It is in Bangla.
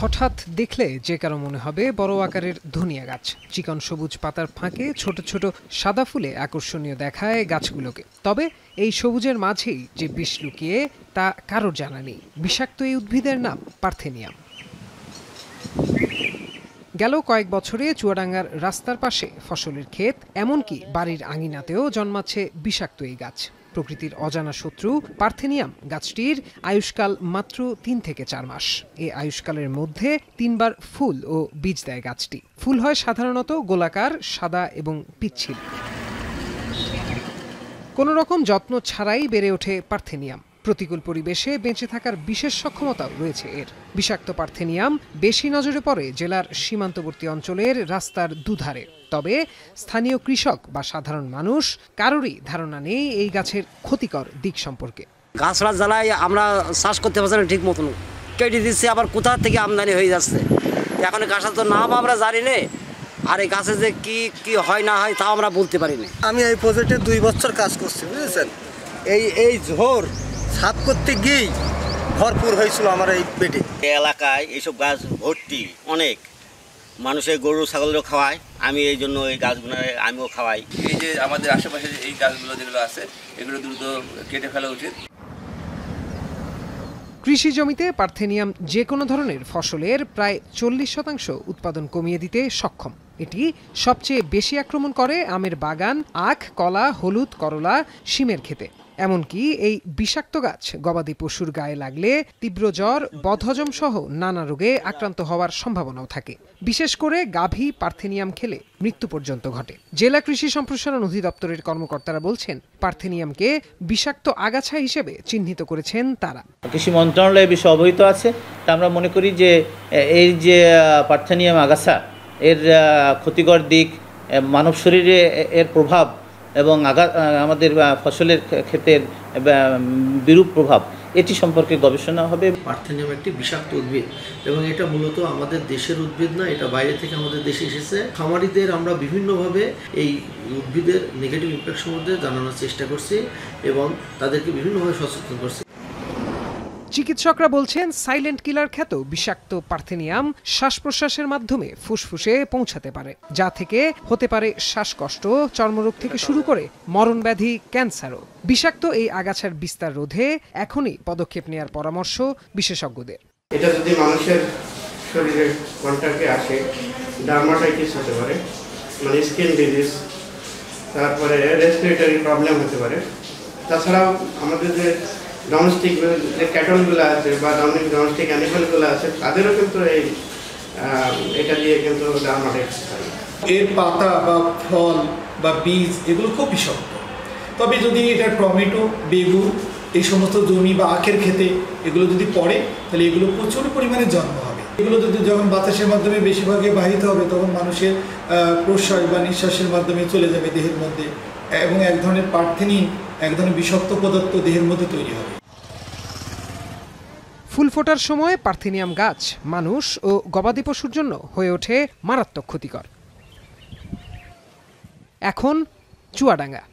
হঠাৎ দেখলে যে কারো মনে হবে বড় আকারের ধনিয়া গাছ। চিকন সবুজ পাতার ফাঁকে ছোট ছোট সাদা ফুলে আকর্ষণীয় দেখায় গাছগুলোকে। তবে এই সবুজের মাঝেই যে বিষ লুকিয়ে তা কারোর জানা নেই। বিষাক্ত এই উদ্ভিদের নাম পার্থেনিয়াম। গেল কয়েক বছরে চুয়াডাঙ্গার রাস্তার পাশে ফসলের ক্ষেত, এমনকি বাড়ির আঙিনাতেও জন্মাচ্ছে বিষাক্ত এই গাছ। প্রকৃতির অজানা শত্রু পার্থেনিয়াম গাছটির আয়ুষ্কাল মাত্র ৩ থেকে ৪ মাস। এই আয়ুষ্কালের মধ্যে ৩ বার ফুল ও বীজ দেয় গাছটি। ফুল হয় সাধারণত গোলাকার, সাদা এবং পিচ্ছিল। কোনো রকম যত্ন ছাড়াই বেড়ে ওঠে পার্থেনিয়াম। প্রতিকূল পরিবেশে বেঁচে থাকার বিশেষ সক্ষমতাও রয়েছে এর। বিষাক্ত পার্থেনিয়াম বেশি নজরে পড়ে জেলার সীমান্তবর্তী অঞ্চলের রাস্তার দুধারে। তবে স্থানীয় কৃষক বা সাধারণ মানুষ কারোরই ধারণা নেই এই গাছের ক্ষতিকর দিক সম্পর্কে। গাছরা জ্বালায় আমরা চাষ করতে পারছি না ঠিক মতন, কেটে দিচ্ছে, আবার কোথা থেকে আমদানি হয়ে যাচ্ছে। এখন গাছের তো নাম আমরা জানি না, আর এই গাছে যে কি কি হয় না হয় তাও আমরা বলতে পারি না। আমি এই প্রজেক্টে 2 বছর কাজ করছি, বুঝেছেন। এই ঝড় সাফ করতে গিয়েই ভরপুর হয়েছিল আমার এই পেটে। এই এলাকায় এইসব গাছ ভর্তি, অনেক মানুষের গরু ছাগলেরও খাওয়ায়। আমি এই জন্য এই গাছগুলো আমিও খাওয়াই। এই যে আমাদের আশেপাশে এই গাছগুলো যেগুলো আছে এগুলো দ্রুত কেটে ফেলা উচিত। কৃষি জমিতে পার্থেনিয়াম যে কোনো ধরনের ফসলের প্রায় 40% উৎপাদন কমিয়ে দিতে সক্ষম। এটি সবচেয়ে বেশি আক্রমণ করে আমের বাগান, আখ, কলা, হলুদ, করলা, শিমের ক্ষেতে। এমনকি এই বিষাক্ত গাছ গবাদি পশুর গায়ে লাগলে তীব্র জ্বর, বদহজম সহ নানা রোগে আক্রান্ত হওয়ার সম্ভাবনাও থাকে। বিশেষ করে গাভী পার্থেনিয়াম খেলে মৃত্যু পর্যন্ত ঘটে। জেলা কৃষি সম্প্রসারণ অধিদপ্তরের কর্মকর্তারা বলছেন, পার্থেনিয়ামকে বিষাক্ত আগাছা হিসেবে চিহ্নিত করেছেন তারা। কৃষি মন্ত্রণালয় বিষয়ে অবহিত আছে। তা আমরা মনে করি যে এই যে পার্থেনিয়াম আগাছা, এর ক্ষতিকর দিক, মানব শরীরে এর প্রভাব এবং আমাদের ফসলের ক্ষেতের বিরূপ প্রভাব, এটি সম্পর্কে গবেষণা হবে। পার্থেনিয়াম একটি বিষাক্ত উদ্ভিদ এবং এটা মূলত আমাদের দেশের উদ্ভিদ না, এটা বাইরে থেকে আমাদের দেশে এসেছে। খামারিদের আমরা বিভিন্নভাবে এই উদ্ভিদের নেগেটিভ ইম্প্যাক্ট সম্বন্ধে জানানোর চেষ্টা করছি এবং তাদেরকে বিভিন্নভাবে সচেতন করছি। চিকিৎসকরা বলছেন, সাইলেন্ট কিলার খ্যাত বিষাক্ত পার্থেনিয়াম শ্বাস প্রশ্বাসের মাধ্যমে ফুসফুসে পৌঁছাতে পারে, যা থেকে হতে পারে শ্বাসকষ্ট, চর্মরোগ থেকে শুরু করে মরণব্যাধি, ক্যান্সারও। বিষাক্ত এই আগাছার বিস্তার রোধে এখনই পদক্ষেপ নেওয়ার পরামর্শ বিশেষজ্ঞদের। এটা যদি মানুষের শরীরের কন্টাক্টে আসে, ডার্মাটাইটিস হতে পারে, মানে স্কিন ডিজিজ, তারপরে রেসপিরেটরি প্রবলেম হতে পারে। তাছাড়াও আমাদের যে ডোমেস্টিক যে ক্যাটলগুলো আছে বা ডোমেস্টিক অ্যানিমালগুলো আছে, তাদেরও কিন্তু এটা দিয়ে কিন্তু ডার্মাটাইটিস হয়। এর পাতা বা ফল বা বীজ এগুলো খুব বিষাক্ত। তবে যদি এটা টমেটো, বেগুন, এই সমস্ত জমি বা আখের ক্ষেতে এগুলো যদি পড়ে, তাহলে এগুলো প্রচুর পরিমাণে জন্ম হবে। এগুলো যদি যখন বাতাসের মাধ্যমে বেশিরভাগে বাহিত হবে, তখন মানুষের প্রশ্বাস বা নিঃশ্বাসের মাধ্যমে চলে যাবে দেহের মধ্যে, এবং এক ধরনের পার্থেনিন, এক ধরনের বিষাক্ত পদার্থ দেহের মধ্যে তৈরি হবে। ফুল ফোটার সময় পার্থেনিয়াম গাছ মানুষ ও গবাদি পশুর জন্য হয়ে ওঠে মারাত্মক ক্ষতিকর। এখন চুয়াডাঙ্গা।